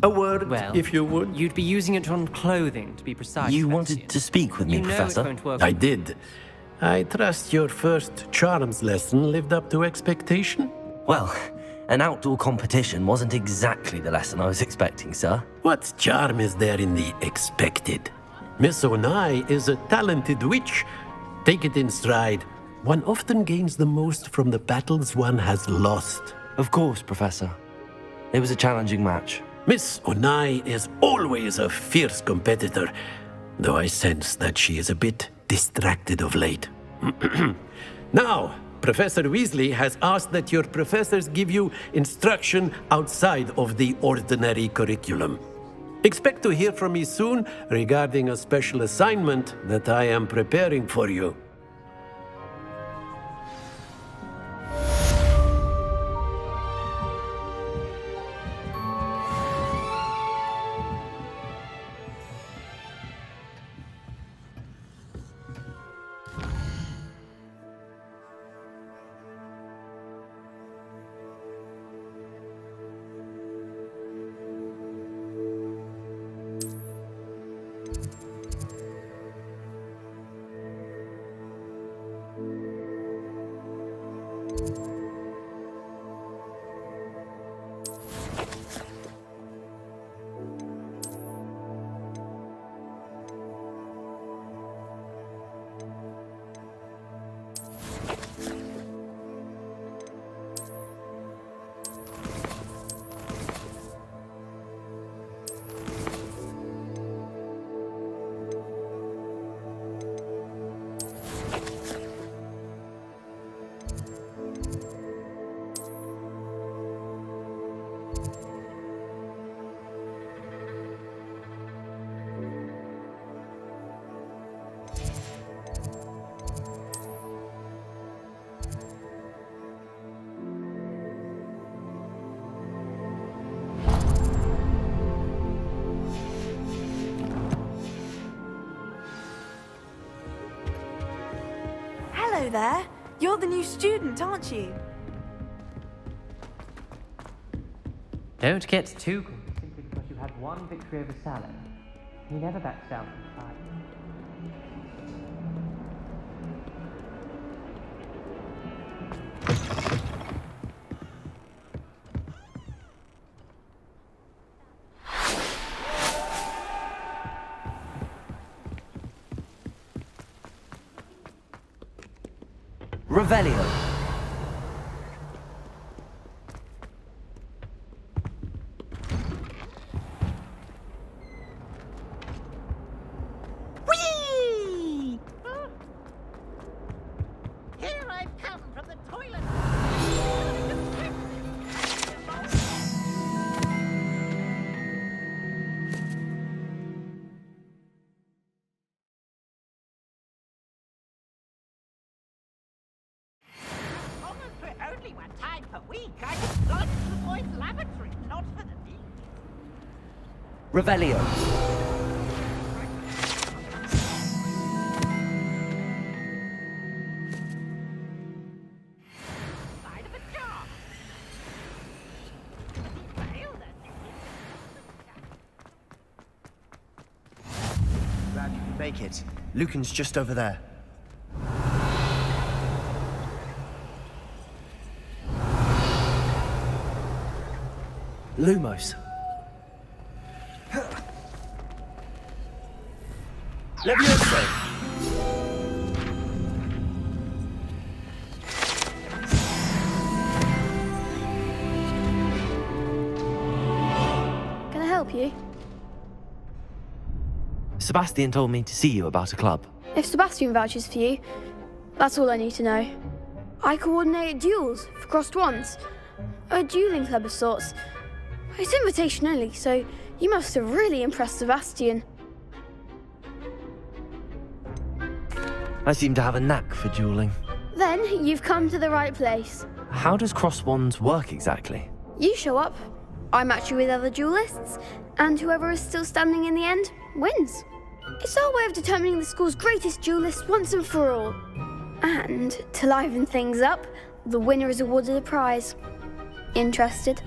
A word, Well, if you would. You'd be using it on clothing, to be precise. You Sebastian. wanted to speak with me, You know Professor? It's going to work. I did. I trust your first charms lesson lived up to expectation? Well, an outdoor competition wasn't exactly the lesson I was expecting, sir. What charm is there in the expected? Miss Onai is a talented witch. Take it in stride. One often gains the most from the battles one has lost. Of course, Professor. It was a challenging match. Miss Onai is always a fierce competitor, though I sense that she is a bit distracted of late. Now, Professor Weasley has asked that your professors give you instruction outside of the ordinary curriculum. Expect to hear from me soon regarding a special assignment that I am preparing for you. Hello there. You're the new student, aren't you? Don't get too confident simply because you had one victory over Salem. He never backs down from the fight. Revelio. Whee! Here I come from the toilet. Almost for only one time per week. I just gone to the boys' lavatory, not for the meat. Revelio. Side of a jar. Failed us. Glad you could make it. Lucan's just over there. Lumos. Levioso! Can I help you? Sebastian told me to see you about a club. If Sebastian vouches for you, that's all I need to know. I coordinate duels for crossed wands. A dueling club of sorts. It's invitation only, so you must have really impressed Sebastian. I seem to have a knack for dueling. Then you've come to the right place. How does cross wands work exactly? You show up, I match you with other duelists, and whoever is still standing in the end wins. It's our way of determining the school's greatest duelist once and for all. And to liven things up, the winner is awarded a prize. Interested?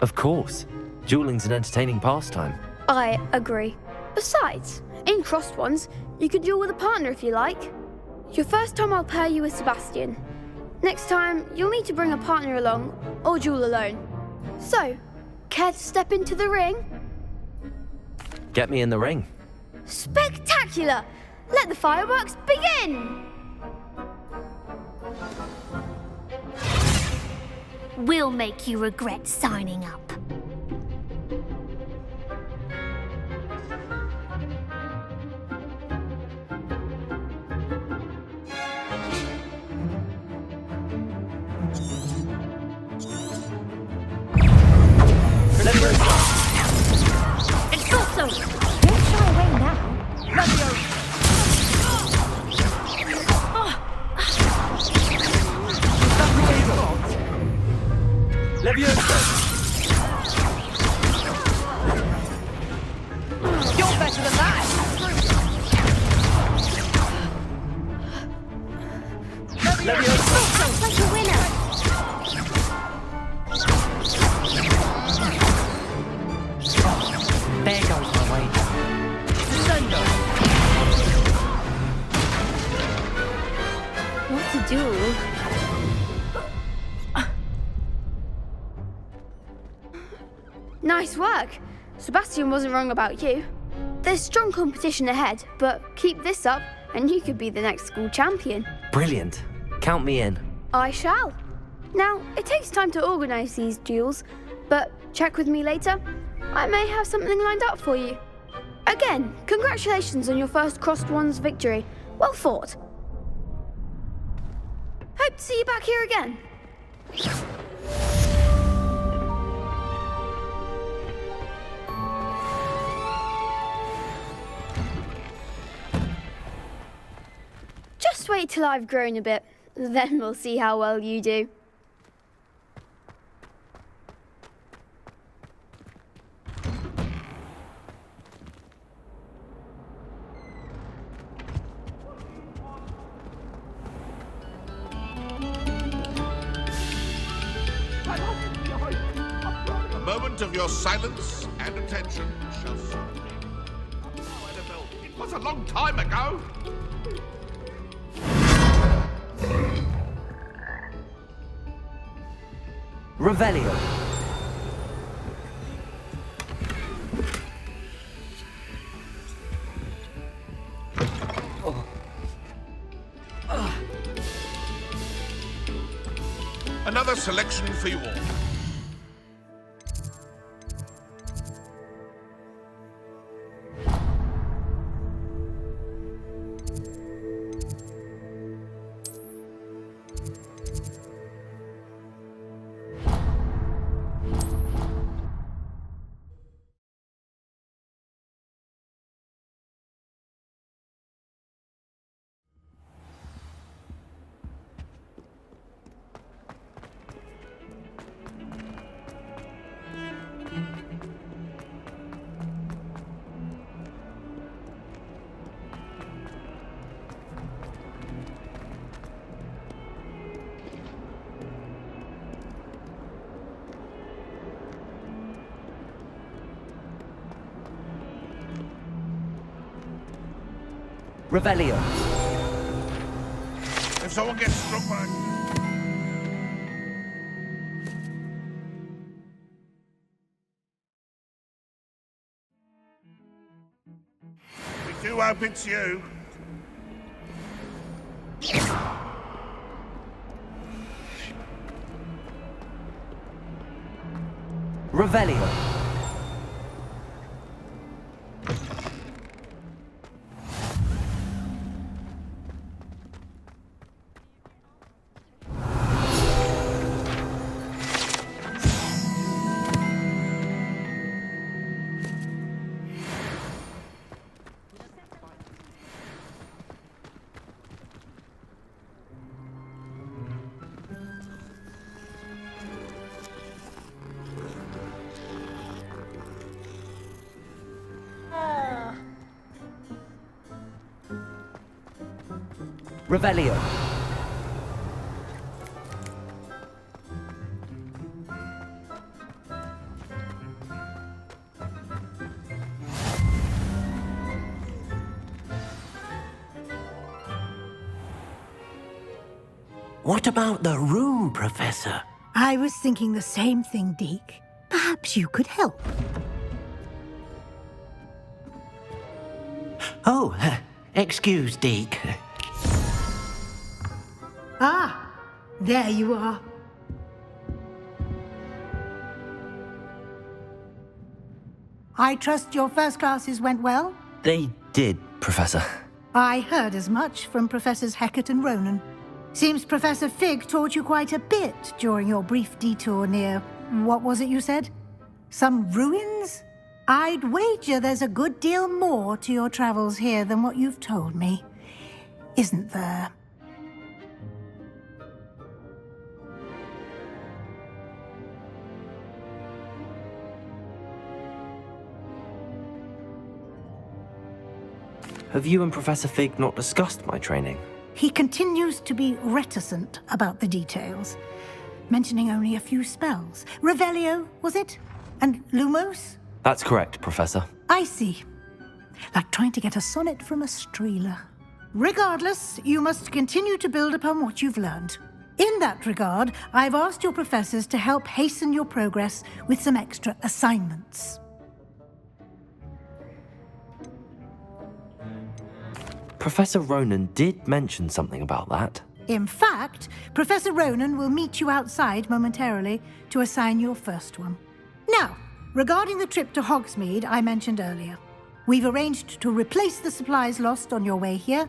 Of course. Dueling's an entertaining pastime. I agree. Besides, in crossed ones, you can duel with a partner if you like. Your first time I'll pair you with Sebastian. Next time, you'll need to bring a partner along, or duel alone. So, care to step into the ring? Get me in the ring. Spectacular! Let the fireworks begin! We'll make you regret signing up. Expulso! Don't shy away now. You're better than that! Expulso, like a winner! There goes my wager. What a duel. Nice work. Sebastian wasn't wrong about you. There's strong competition ahead, but keep this up and you could be the next school champion. Brilliant. Count me in. I shall. Now, it takes time to organise these duels, but check with me later. I may have something lined up for you. Again, congratulations on your first Crossed Ones victory. Well fought. Hope to see you back here again. Just wait till I've grown a bit, then we'll see how well you do. A moment of your silence and attention shall soon be. Oh, Annabelle, it was a long time ago. Revelio. Another selection for you all. Revelio. If someone gets struck by... We do hope it's you. Revelio. Revelio. What about the room, Professor? I was thinking the same thing, Deke. Perhaps you could help. Oh, excuse, Deke. Ah, there you are. I trust your first classes went well? They did, Professor. I heard as much from Professors Hecat and Ronan. Seems Professor Fig taught you quite a bit during your brief detour near... what was it you said? Some ruins? I'd wager there's a good deal more to your travels here than what you've told me. Isn't there? Have you and Professor Fig not discussed my training? He continues to be reticent about the details, mentioning only a few spells. Revelio, was it? And Lumos? That's correct, Professor. I see. Like trying to get a sonnet from a streeler. Regardless, you must continue to build upon what you've learned. In that regard, I've asked your professors to help hasten your progress with some extra assignments. Professor Ronan did mention something about that. In fact, Professor Ronan will meet you outside momentarily to assign your first one. Now, regarding the trip to Hogsmeade I mentioned earlier, we've arranged to replace the supplies lost on your way here,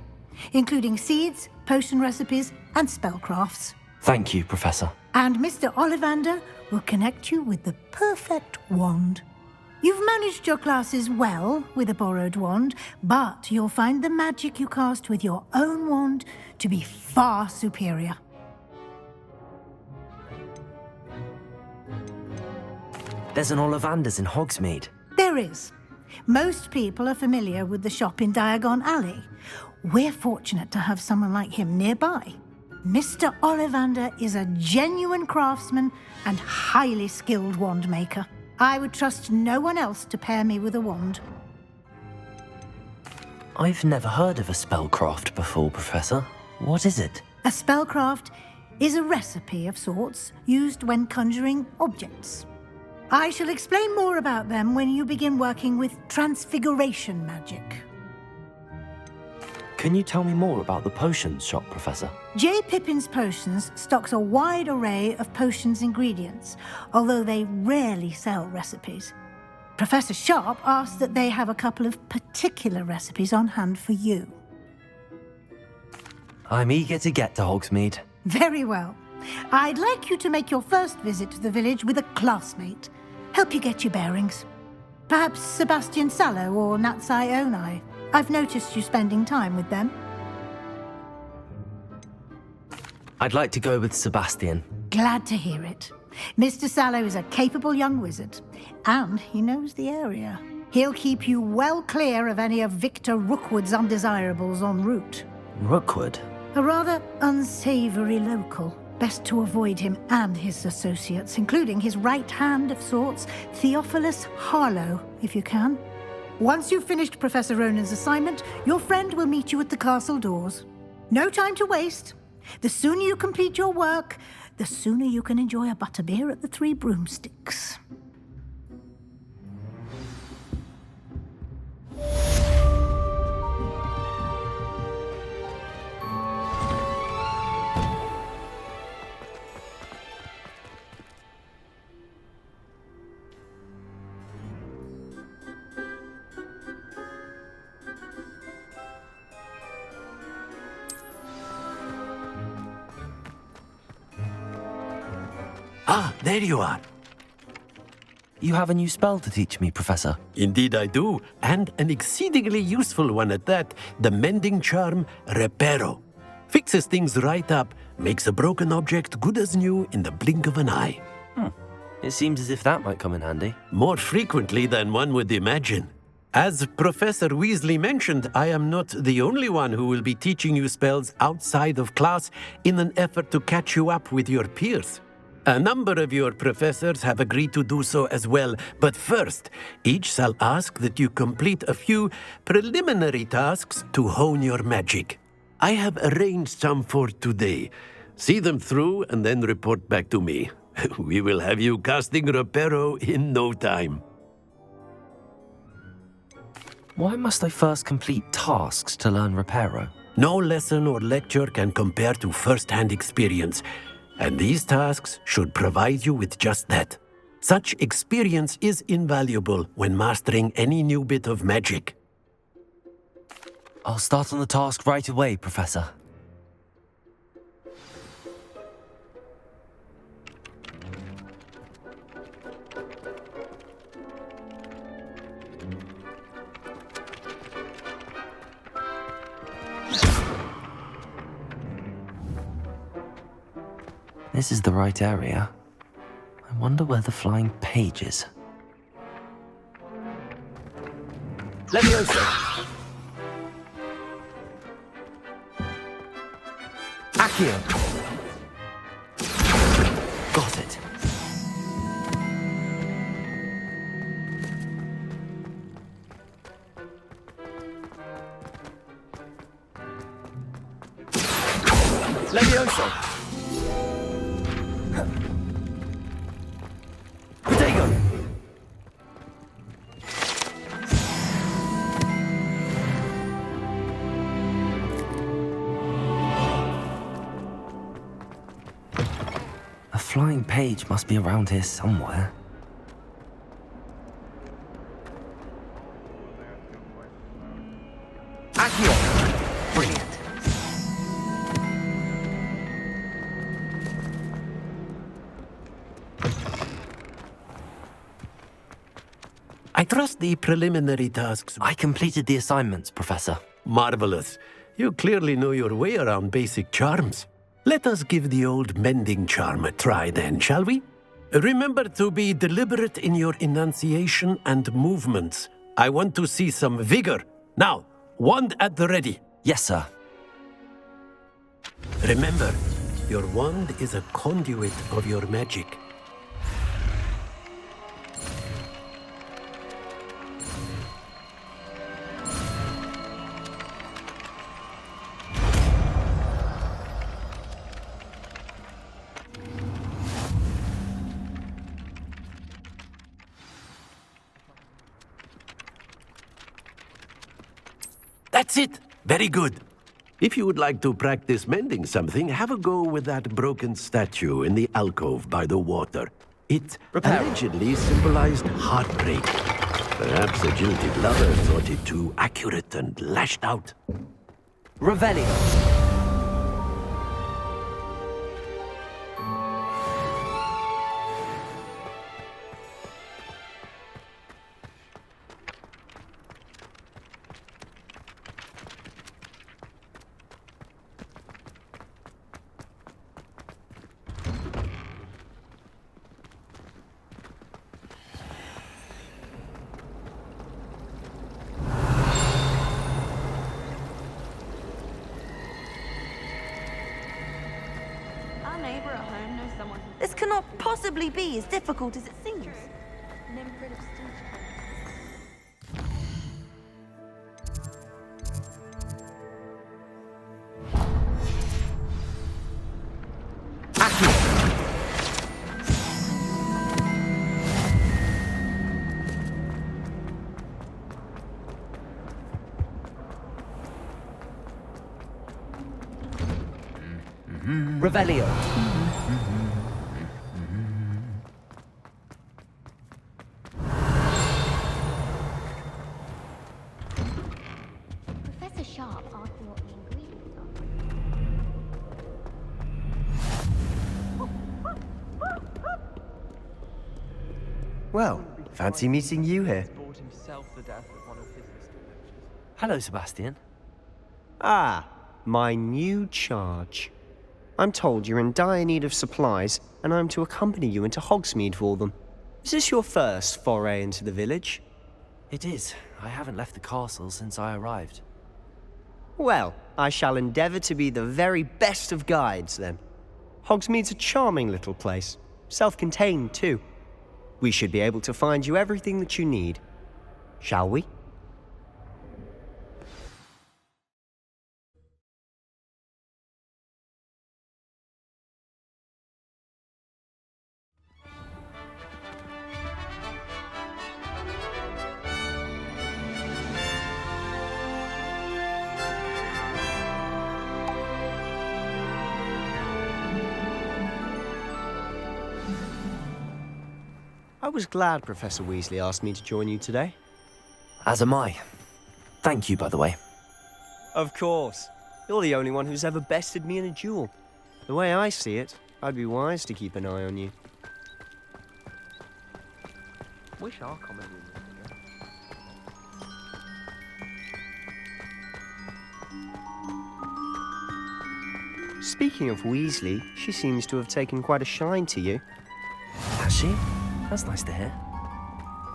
including seeds, potion recipes, and spellcrafts. Thank you, Professor. And Mr. Ollivander will connect you with the perfect wand. You've managed your classes well with a borrowed wand, but you'll find the magic you cast with your own wand to be far superior. There's an Ollivander's in Hogsmeade. There is. Most people are familiar with the shop in Diagon Alley. We're fortunate to have someone like him nearby. Mr. Ollivander is a genuine craftsman and highly skilled wand maker. I would trust no one else to pair me with a wand. I've never heard of a spellcraft before, Professor. What is it? A spellcraft is a recipe of sorts used when conjuring objects. I shall explain more about them when you begin working with transfiguration magic. Can you tell me more about the potions shop, Professor? J. Pippin's Potions stocks a wide array of potions ingredients, although they rarely sell recipes. Professor Sharp asked that they have a couple of particular recipes on hand for you. I'm eager to get to Hogsmeade. Very well. I'd like you to make your first visit to the village with a classmate. Help you get your bearings. Perhaps Sebastian Sallow or Natsai Onai. I've noticed you spending time with them. I'd like to go with Sebastian. Glad to hear it. Mr. Sallow is a capable young wizard, and he knows the area. He'll keep you well clear of any of Victor Rookwood's undesirables en route. Rookwood? A rather unsavory local. Best to avoid him and his associates, including his right hand of sorts, Theophilus Harlow, if you can. Once you've finished Professor Ronan's assignment, your friend will meet you at the castle doors. No time to waste. The sooner you complete your work, the sooner you can enjoy a butterbeer at the Three Broomsticks. Ah, there you are. You have a new spell to teach me, Professor. Indeed I do, and an exceedingly useful one at that, the mending charm Reparo. Fixes things right up, makes a broken object good as new in the blink of an eye. It seems as if that might come in handy. More frequently than one would imagine. As Professor Weasley mentioned, I am not the only one who will be teaching you spells outside of class in an effort to catch you up with your peers. A number of your professors have agreed to do so as well, but first, each shall ask that you complete a few preliminary tasks to hone your magic. I have arranged some for today, See them through and then report back to me. We will have you casting Reparo in no time. Why must I first complete tasks to learn Reparo? No lesson or lecture can compare to first-hand experience, and these tasks should provide you with just that. Such experience is invaluable when mastering any new bit of magic. I'll start on the task right away, Professor. This is the right area. I wonder where the flying page is. Leviosa! Accio! Got it. Leviosa! Protego! A flying page must be around here somewhere. Accio! Brilliant. I trust the preliminary tasks. I completed the assignments, Professor. Marvelous. You clearly know your way around basic charms. Let us give the old mending charm a try then, shall we? Remember to be deliberate in your enunciation and movements. I want to see some vigor. Now, wand at the ready. Yes, sir. Remember, your wand is a conduit of your magic. That's it! Very good. If you would like to practice mending something, have a go with that broken statue in the alcove by the water. It allegedly symbolized heartbreak. Perhaps a jilted lover thought it too accurate and lashed out. Revelio! This cannot possibly be as difficult as it seems. Revelio! Professor Sharp asked me what the ingredients are. Well, fancy meeting you here. Hello, Sebastian. Ah, my new charge. I'm told you're in dire need of supplies, and I'm to accompany you into Hogsmeade for them. Is this your first foray into the village? It is. I haven't left the castle since I arrived. Well, I shall endeavour to be the very best of guides, then. Hogsmeade's a charming little place. Self-contained, too. We should be able to find you everything that you need. Shall we? was glad Professor Weasley asked me to join you today. As am I. Thank you, by the way. Of course. You're the only one who's ever bested me in a duel. The way I see it, I'd be wise to keep an eye on you. Wish our common room was bigger. Speaking of Weasley, she seems to have taken quite a shine to you. Has she? That's nice to hear.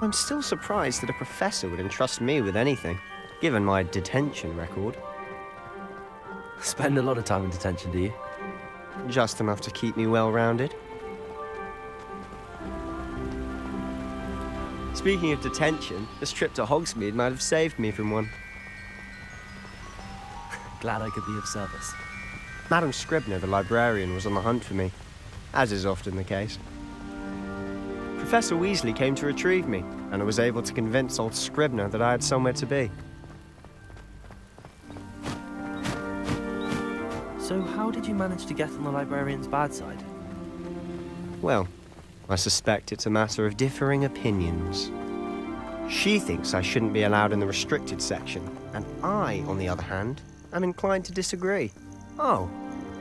I'm still surprised that a professor would entrust me with anything, given my detention record. Spend a lot of time in detention, do you? Just enough to keep me well-rounded. Speaking of detention, this trip to Hogsmeade might have saved me from one. Glad I could be of service. Madam Scribner, the librarian, was on the hunt for me, as is often the case. Professor Weasley came to retrieve me, and I was able to convince old Scribner that I had somewhere to be. So how did you manage to get on the librarian's bad side? Well, I suspect it's a matter of differing opinions. She thinks I shouldn't be allowed in the restricted section, and I, on the other hand, am inclined to disagree. Oh,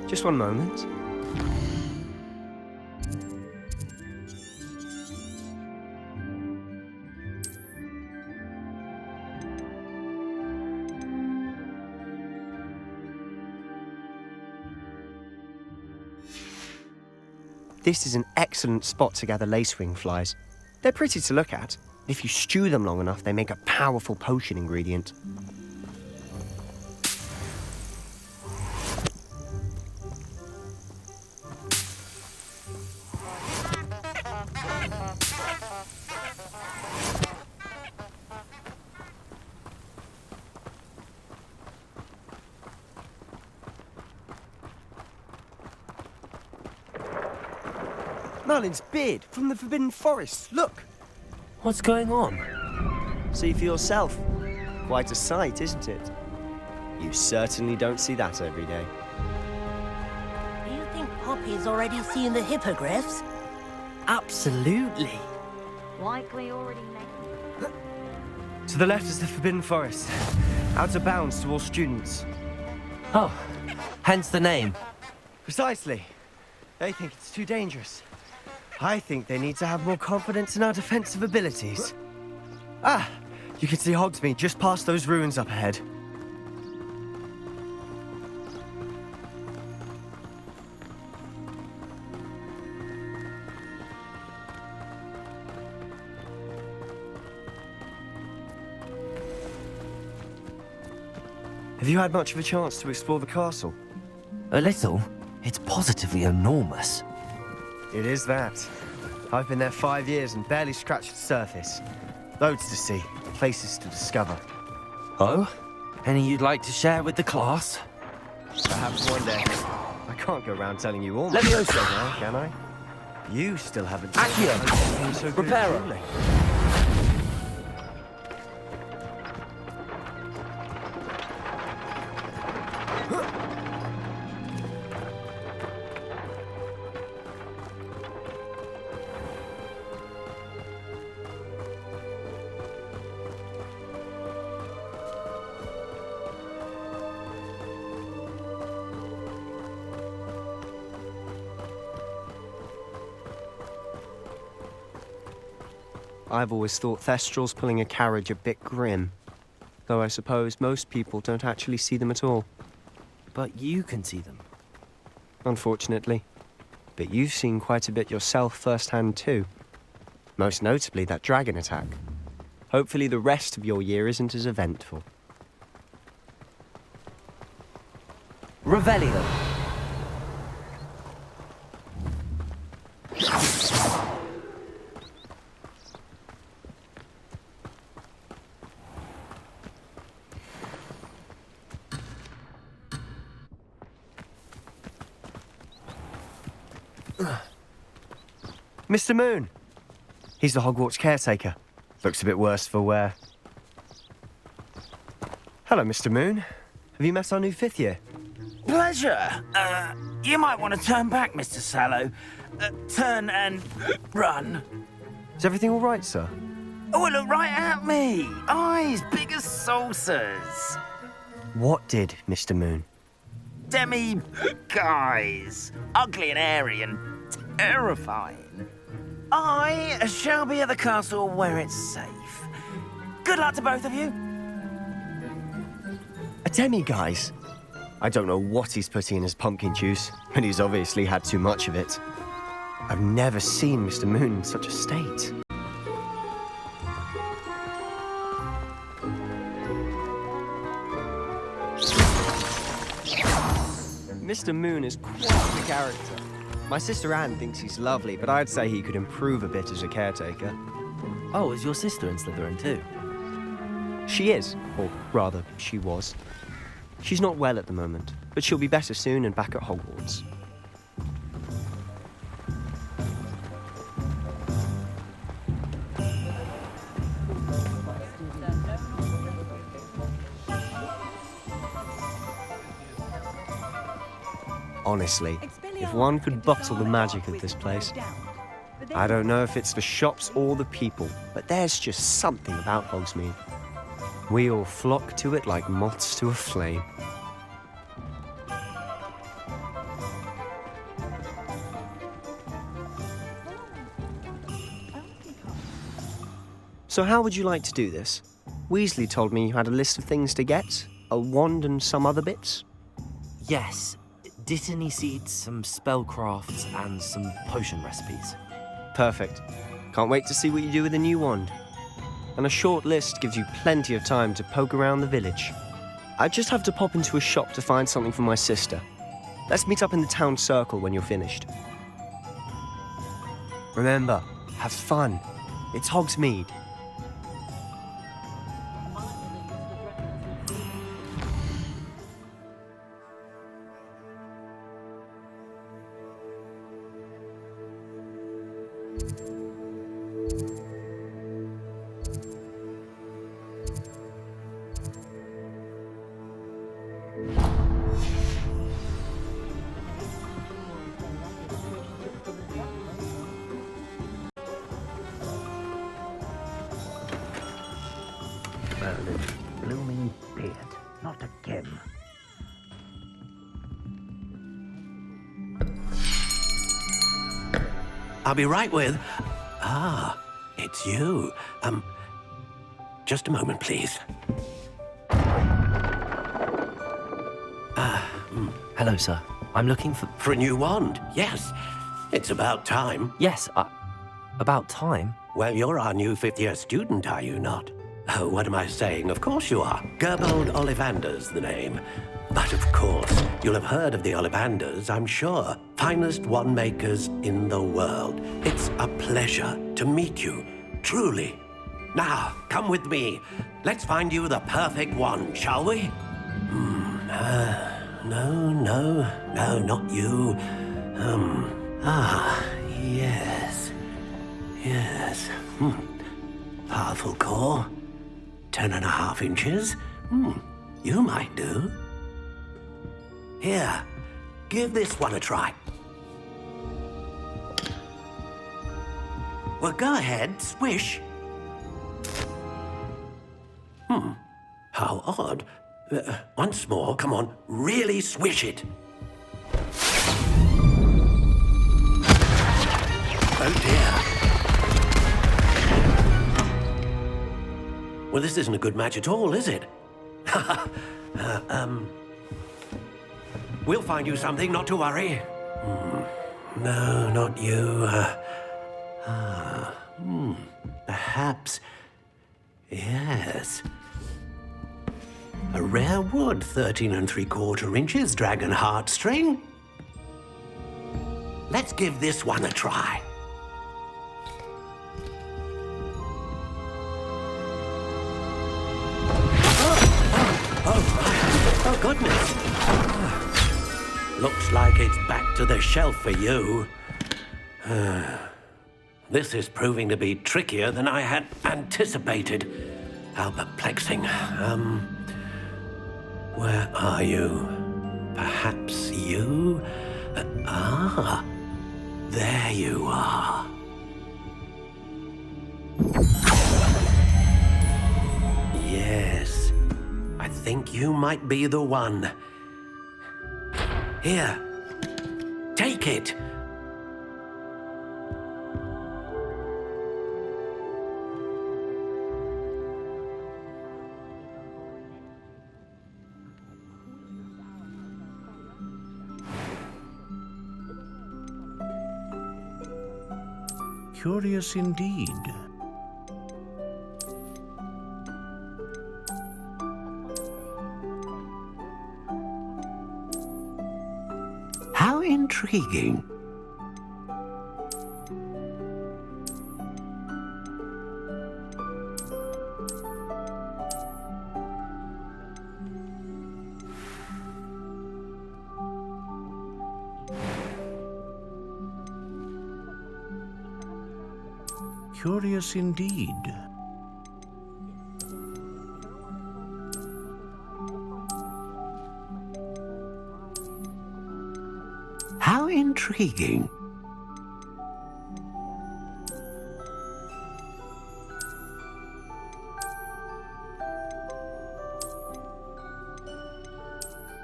just one moment. This is an excellent spot to gather lacewing flies. They're pretty to look at. If you stew them long enough, they make a powerful potion ingredient. Merlin's beard from the Forbidden Forest. Look! What's going on? See for yourself. Quite a sight, isn't it? You certainly don't see that every day. Do you think Poppy's already seen the hippogriffs? Absolutely. Likely already made. To the left is the Forbidden Forest. Out of bounds to all students. Oh, hence the name. Precisely. They think it's too dangerous. I think they need to have more confidence in our defensive abilities. Ah, you can see Hogsmeade just past those ruins up ahead. Have you had much of a chance to explore the castle? A little. It's positively enormous. It is that. I've been there 5 years and barely scratched the surface. Loads to see, places to discover. Oh? Any you'd like to share with the class? Perhaps one day. I can't go around telling you all my Levioso. secrets now, can I? You still haven't Accio. been so good at Reparo. dueling. I've always thought Thestrals pulling a carriage a bit grim. Though I suppose most people don't actually see them at all. But you can see them. Unfortunately. But you've seen quite a bit yourself firsthand too. Most notably that dragon attack. Hopefully the rest of your year isn't as eventful. Revelio. Mr. Moon! He's the Hogwarts caretaker. Looks a bit worse for wear. Hello, Mr. Moon. Have you met our new 5th year? Pleasure. You might want to turn back, Mr. Sallow. Turn and run. Is everything all right, sir? Oh, look right at me! Eyes big as saucers! What did, Mr. Moon? Demi guys, ugly and airy and terrifying. I shall be at the castle where it's safe. Good luck to both of you. A demi-guise? I don't know what he's putting in his pumpkin juice, but he's obviously had too much of it. I've never seen Mr. Moon in such a state. Mr. Moon is quite the character. My sister Anne thinks he's lovely, but I'd say he could improve a bit as a caretaker. Oh, is your sister in Slytherin too? She is, or rather, she was. She's not well at the moment, but she'll be better soon and back at Hogwarts. Honestly, if one could bottle the magic of this place. I don't know if it's the shops or the people, but there's just something about Hogsmeade. We all flock to it like moths to a flame. So how would you like to do this? Weasley told me you had a list of things to get, a wand and some other bits. Yes. Dittany seeds, some spellcrafts, and some potion recipes. Perfect. Can't wait to see what you do with the new wand. And a short list gives you plenty of time to poke around the village. I just have to pop into a shop to find something for my sister. Let's meet up in the town circle when you're finished. Remember, have fun. It's Hogsmeade. Merlin's blooming beard, not again. I'll be right with... Ah, it's you. Just a moment, please. Hello, sir. I'm looking for... For a new wand, yes. It's about time. Yes, about time? Well, you're our new fifth-year student, are you not? Oh, what am I saying? Of course you are. Gerbold Ollivander's the name. But of course, you'll have heard of the Ollivanders, I'm sure. Finest wand makers in the world. It's a pleasure to meet you, truly. Now, come with me. Let's find you the perfect wand, shall we? No, not you. Yes. Powerful core. 10.5 inches. You might do. Here, give this one a try. Well, go ahead, swish. How odd. Once more, come on, really swish it. Oh dear. Well, this isn't a good match at all, is it? We'll find you something, not to worry. No, not you. Perhaps. Yes. A rare wood, 13 3/4 inches, dragon heartstring. Let's give this one a try. Oh, goodness. Looks like it's back to the shelf for you. This is proving to be trickier than I had anticipated. How perplexing. Where are you? Perhaps you? There you are. think you might be the one. Here, take it. Curious indeed. How intriguing. Curious indeed. How intriguing.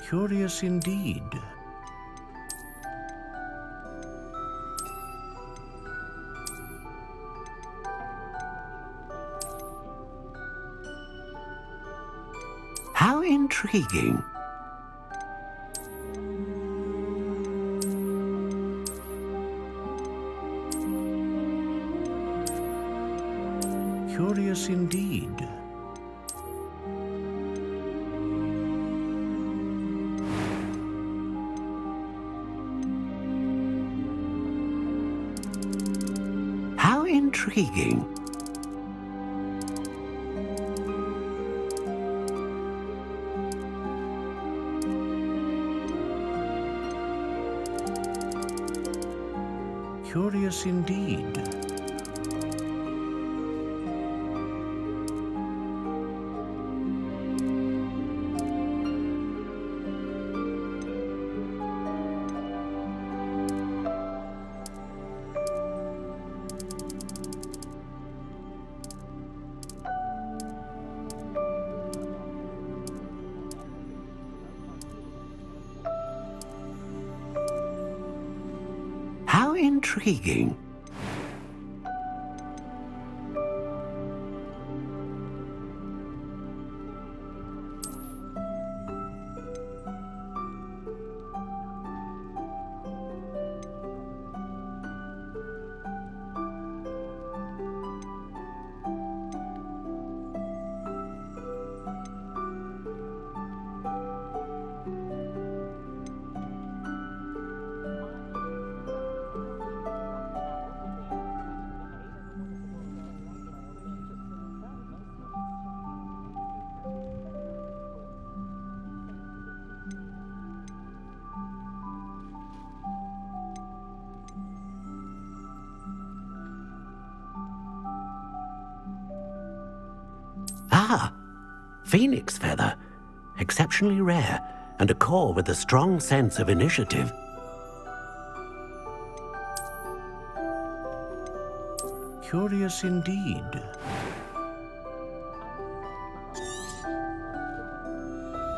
Curious indeed. How intriguing. Curious indeed. How intriguing. Curious indeed. How intriguing. Ah, phoenix feather. Exceptionally rare, and a core with a strong sense of initiative. Curious indeed.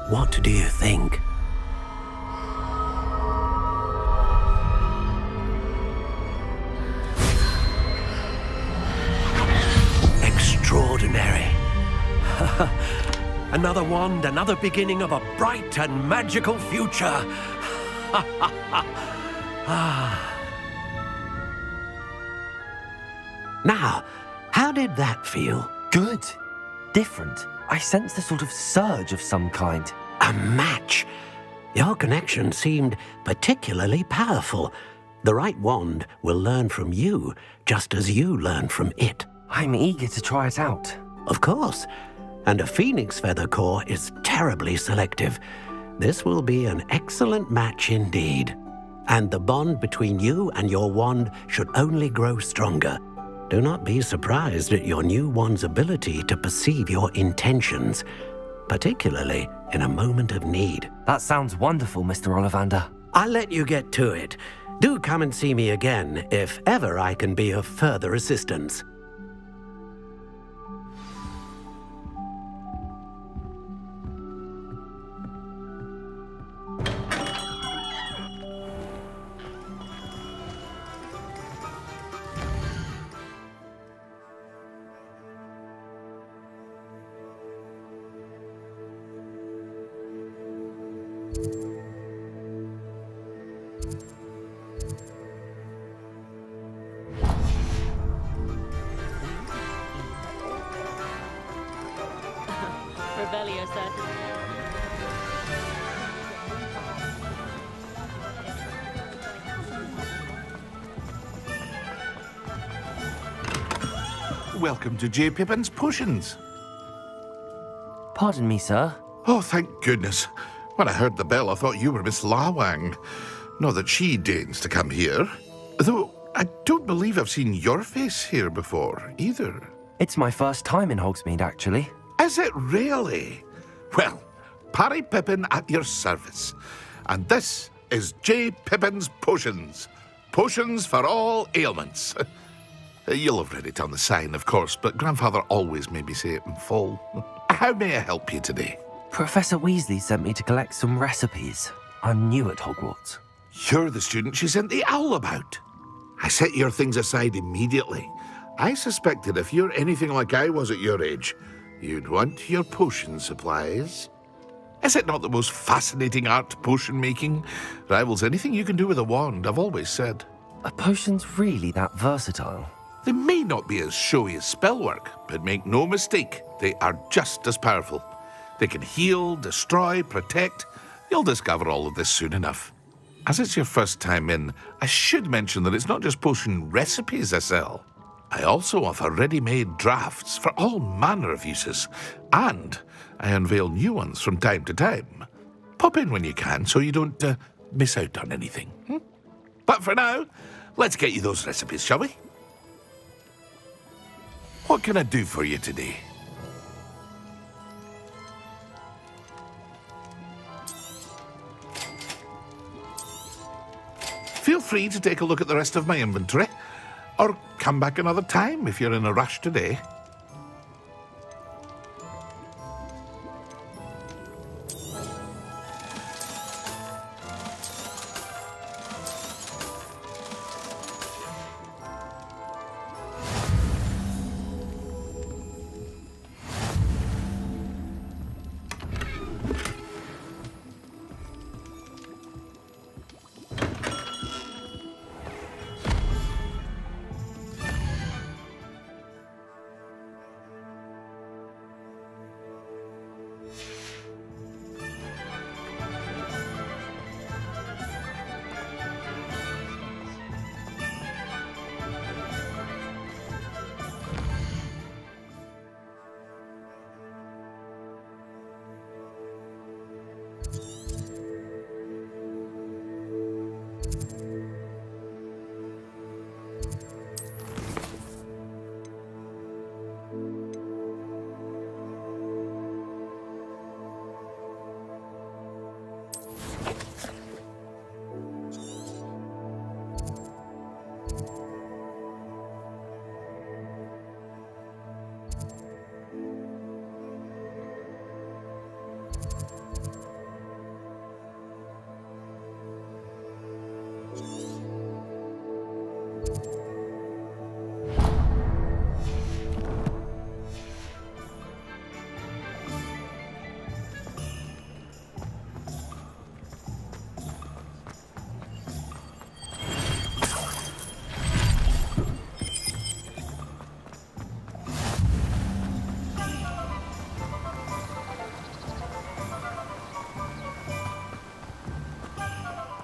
What do you think? Extraordinary. Another wand, another beginning of a bright and magical future. Now, how did that feel? Good. Different. I sensed a sort of surge of some kind. A match. Your connection seemed particularly powerful. The right wand will learn from you, just as you learn from it. I'm eager to try it out. Of course. And a phoenix feather core is terribly selective. This will be an excellent match indeed. And the bond between you and your wand should only grow stronger. Do not be surprised at your new wand's ability to perceive your intentions, particularly in a moment of need. That sounds wonderful, Mr. Ollivander. I'll let you get to it. Do come and see me again if ever I can be of further assistance. Revelio, sir. Welcome to J. Pippin's Potions. Pardon me, sir. Oh, thank goodness. When I heard the bell, I thought you were Miss Lawang. Not that she deigns to come here. Though, I don't believe I've seen your face here before, either. It's my first time in Hogsmeade, actually. Is it really? Well, Parry Pippin at your service. And this is J. Pippin's Potions. Potions for all ailments. You'll have read it on the sign, of course, but Grandfather always made me say it in full. How may I help you today? Professor Weasley sent me to collect some recipes. I'm new at Hogwarts. You're the student she sent the owl about. I set your things aside immediately. I suspected if you're anything like I was at your age, you'd want your potion supplies. Is it not the most fascinating art, potion making? Rivals anything you can do with a wand, I've always said. Are potions really that versatile? They may not be as showy as spellwork, but make no mistake, they are just as powerful. They can heal, destroy, protect. You'll discover all of this soon enough. As it's your first time in, I should mention that it's not just potion recipes I sell. I also offer ready-made drafts for all manner of uses, and I unveil new ones from time to time. Pop in when you can so you don't miss out on anything. But for now, let's get you those recipes, shall we? What can I do for you today? Feel free to take a look at the rest of my inventory, or come back another time if you're in a rush today.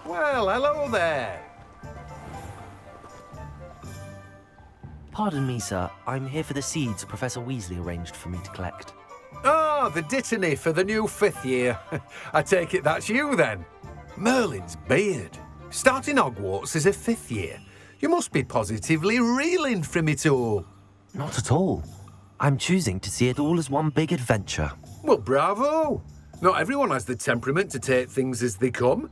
Well, hello there. Pardon me, sir. I'm here for the seeds Professor Weasley arranged for me to collect. Oh, the dittany for the new 5th year. I take it that's you, then. Merlin's beard. Starting Hogwarts as a 5th year. You must be positively reeling from it all. Not at all. I'm choosing to see it all as one big adventure. Well, bravo. Not everyone has the temperament to take things as they come.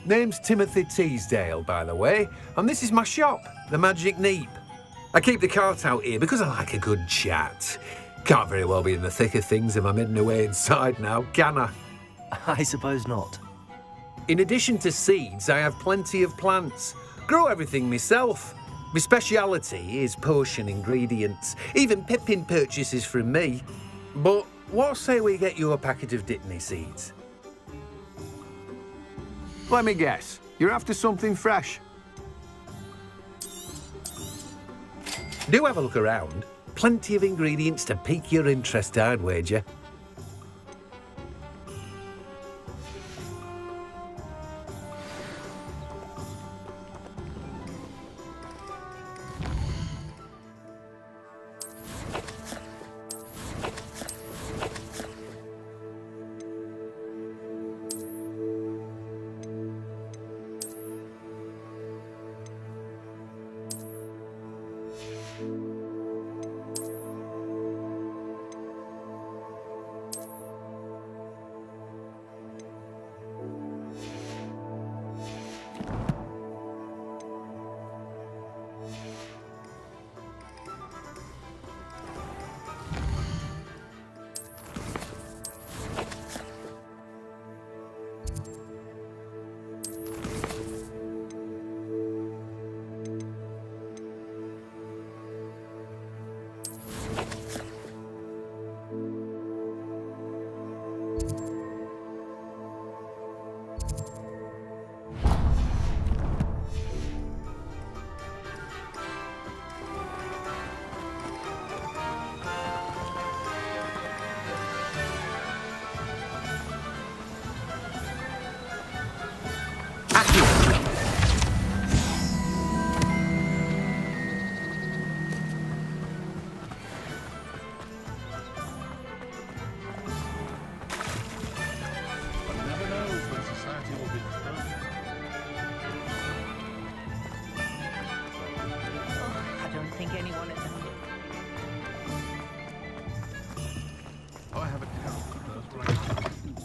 Name's Timothy Teasdale, by the way, and this is my shop, the Magic Neep. I keep the cart out here because I like a good chat. Can't very well be in the thick of things if I'm hidden away inside now, can I? I suppose not. In addition to seeds, I have plenty of plants. Grow everything myself. My speciality is potion ingredients. Even Pippin purchases from me. But what say we get you a packet of Dittany seeds? Let me guess. You're after something fresh. Do have a look around. Plenty of ingredients to pique your interest, I'd wager.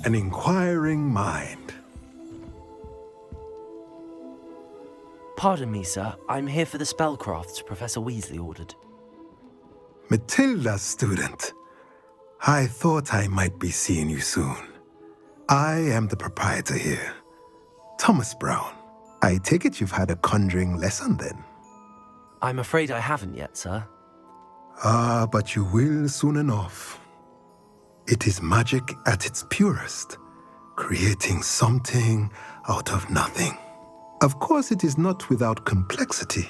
An inquiring mind. Pardon me, sir. I'm here for the spellcrafts Professor Weasley ordered. Matilda's student. I thought I might be seeing you soon. I am the proprietor here, Thomas Brown. I take it you've had a conjuring lesson then? I'm afraid I haven't yet, sir. Ah, but you will soon enough. It is magic at its purest, creating something out of nothing. Of course, it is not without complexity,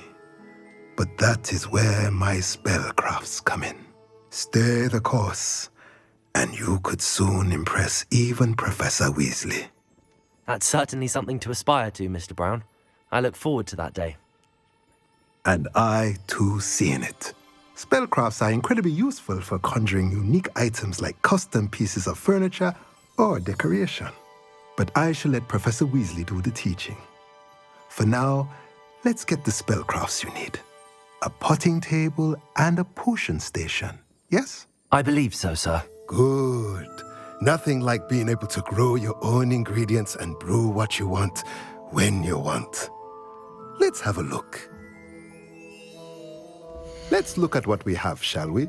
but that is where my spellcrafts come in. Stay the course, and you could soon impress even Professor Weasley. That's certainly something to aspire to, Mr. Brown. I look forward to that day. And I, too, seeing it. Spellcrafts are incredibly useful for conjuring unique items like custom pieces of furniture or decoration. But I shall let Professor Weasley do the teaching. For now, let's get the spellcrafts you need. A potting table and a potion station, yes? I believe so, sir. Good. Nothing like being able to grow your own ingredients and brew what you want when you want. Let's have a look. Let's look at what we have, shall we?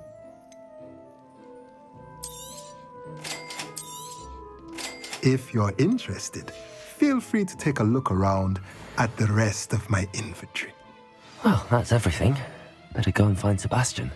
If you're interested, feel free to take a look around at the rest of my inventory. Well, that's everything. Better go and find Sebastian.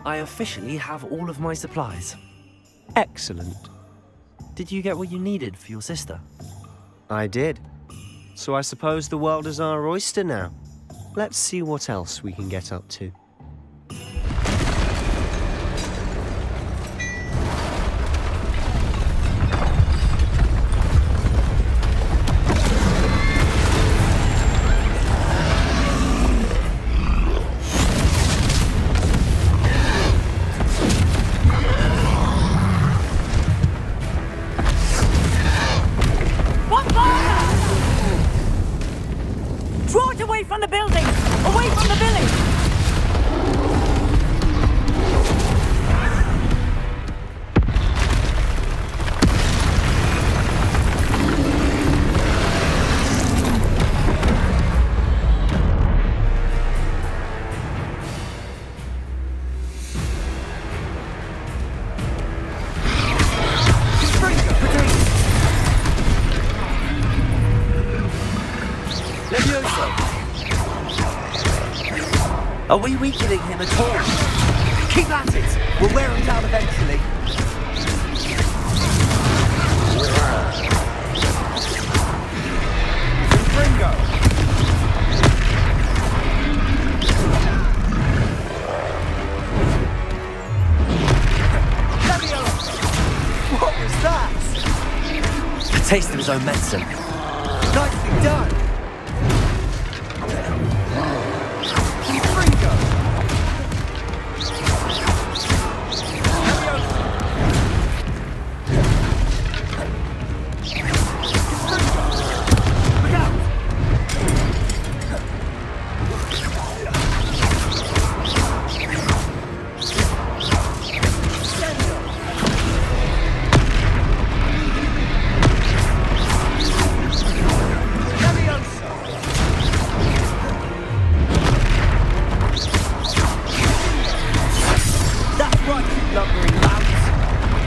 I officially have all of my supplies. Excellent. Did you get what you needed for your sister? I did. So I suppose the world is our oyster now. Let's see what else we can get up to. Draw it away from the building! Away from the village! Are we weakening him at all? Keep at it! We'll wear him down eventually. Ringo! What was that? A taste of his own medicine. Nicely done!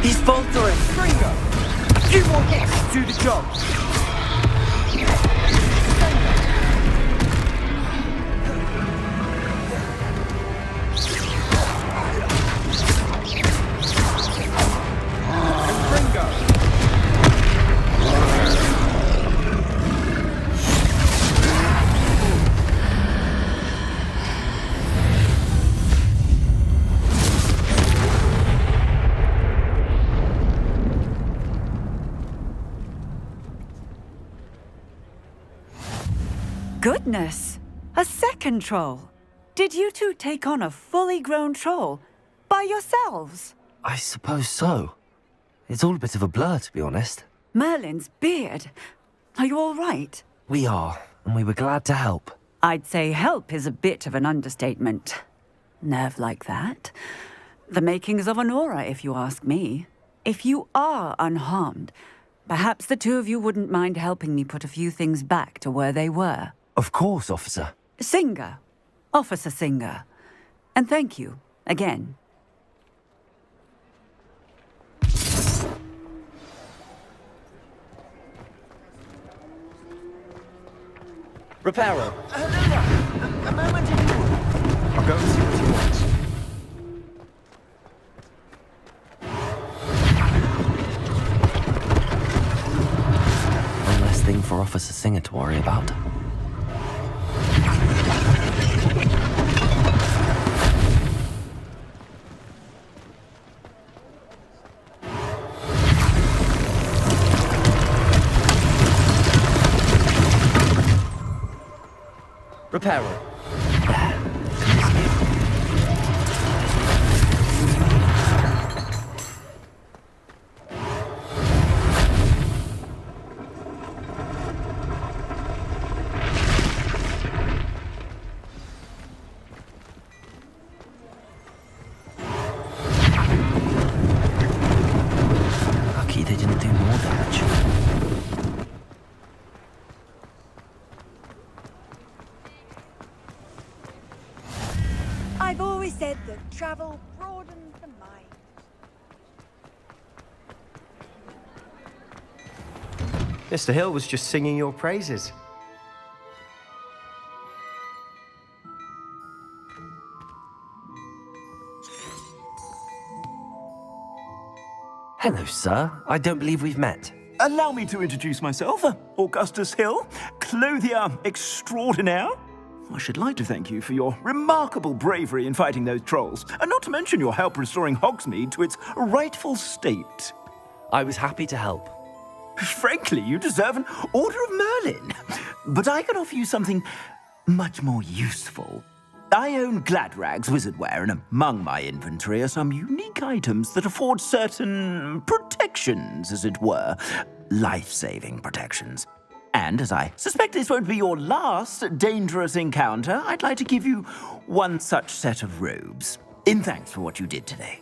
He's faltering! Ringo! A few more hits to do the job! Goodness! A second troll! Did you two take on a fully grown troll? By yourselves? I suppose so. It's all a bit of a blur, to be honest. Merlin's beard. Are you all right? We are, and we were glad to help. I'd say help is a bit of an understatement. Nerve like that. The makings of an aura, if you ask me. If you are unharmed, perhaps the two of you wouldn't mind helping me put a few things back to where they were. Of course, officer. Singer. Officer Singer. And thank you, again. Reparo. A moment if you would. I'll go and see what he wants. One less thing for Officer Singer to worry about. Reparo. Lucky they didn't do more damage. I've always said that travel broadens the mind. Mr. Hill was just singing your praises. Hello, sir. I don't believe we've met. Allow me to introduce myself, Augustus Hill, clothier extraordinaire. I should like to thank you for your remarkable bravery in fighting those trolls, and not to mention your help restoring Hogsmeade to its rightful state. I was happy to help. Frankly, you deserve an Order of Merlin. But I can offer you something much more useful. I own Gladrag's wizardware, and among my inventory are some unique items that afford certain protections, as it were. Life-saving protections. And as I suspect this won't be your last dangerous encounter, I'd like to give you one such set of robes, in thanks for what you did today.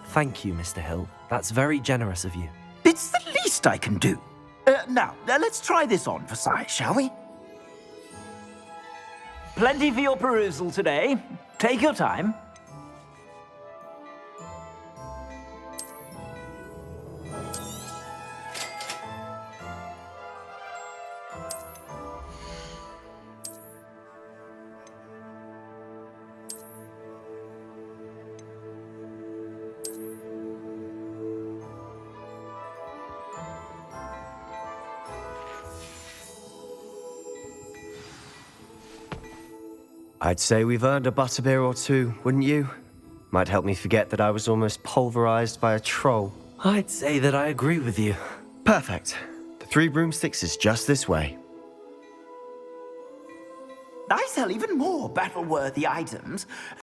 Thank you, Mr. Hill. That's very generous of you. It's the least I can do. Now, let's try this on for size, shall we? Plenty for your perusal today. Take your time. I'd say we've earned a butterbeer or two, wouldn't you? Might help me forget that I was almost pulverized by a troll. I'd say that I agree with you. Perfect. The 3 broomsticks is just this way. I sell even more battle-worthy items.